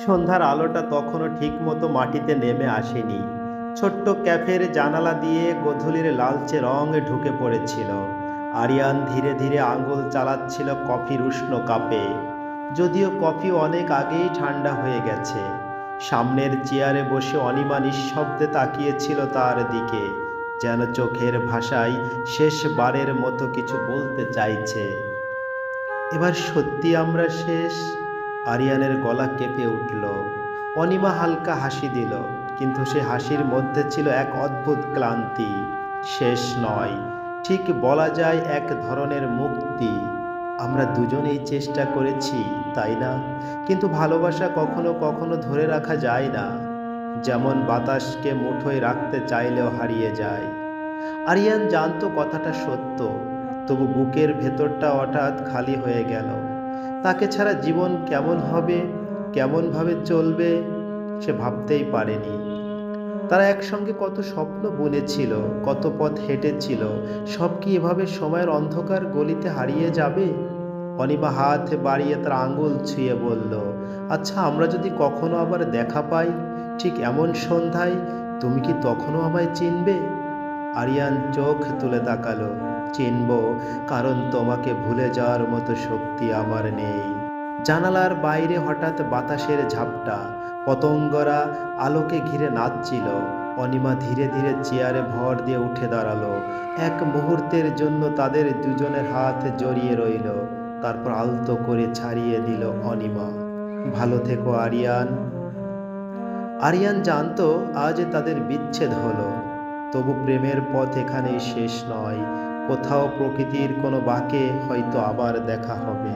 সন্ধ্যার আলোটা তখনও ঠিকমতো মাটিতে নেমে আসেনি। ছোট্ট ক্যাফের জানালা দিয়ে গোধূলির লালচে রং ঢুকে পড়েছিল। আরিয়ান ধীরে ধীরে আঙুল চালাচ্ছিল কফির উষ্ণ কাপে, যদিও কফি অনেক আগেই ঠান্ডা হয়ে গেছে। সামনের চেয়ারে বসে অনিমা নিঃশব্দে তাকিয়েছিল তার দিকে, যেন চোখের ভাষায় শেষবারের মতো কিছু বলতে চাইছে। এবার সত্যি আমরা শেষ? আরিয়ানের গলা কেঁপে উঠল। অনিমা হালকা হাসি দিল, কিন্তু সে হাসির মধ্যে ছিল এক অদ্ভুত ক্লান্তি। শেষ নয়, ঠিক বলা যায় এক ধরনের মুক্তি। আমরা দুজনেই চেষ্টা করেছি, তাই না? কিন্তু ভালোবাসা কখনো কখনো ধরে রাখা যায় না, যেমন বাতাসকে মুঠোয় রাখতে চাইলেও হারিয়ে যায়। আরিয়ান জানতো কথাটা সত্য, তবু বুকের ভেতরটা হঠাৎ খালি হয়ে গেল। তাকে ছাড়া জীবন কেমন হবে, কেমনভাবে চলবে, সে ভাবতেই পারেনি। তারা একসঙ্গে কত স্বপ্ন বুনেছিল, কত পথ হেঁটেছিল, সব কি এভাবে সময়ের অন্ধকার গলিতে হারিয়ে যাবে? অনিমা হাত বাড়িয়ে তার আঙুল ছুঁয়ে বলল, আচ্ছা, আমরা যদি কখনো আবার দেখা পাই, ঠিক এমন সন্ধ্যায়, তুমি কি তখনও আমায় চিনবে? আরিয়ান চোখ তুলে তাকালো। চিনব, কারণ তোমাকে ভুলে যাওয়ার মতো শক্তি আমার নেই। জানালার বাইরে হঠাৎ বাতাসের ঝাপটা, পতঙ্গরা আলোকে ঘিরে নাচছিল। অনিমা ধীরে ধীরে চেয়ারে ভর দিয়ে উঠে দাঁড়ালো। এক মুহূর্তের জন্য তাদের দুজনের হাত জড়িয়ে রইল, তারপর আলতো করে ছাড়িয়ে দিল অনিমা। ভালো থেকো আরিয়ান। আরিয়ান জানতো আজ তাদের বিচ্ছেদ হলো, তবু প্রেমের পথ এখানেই শেষ নয়। কোথাও প্রকৃতির কোনো বাঁকে হয়তো আবার দেখা হবে।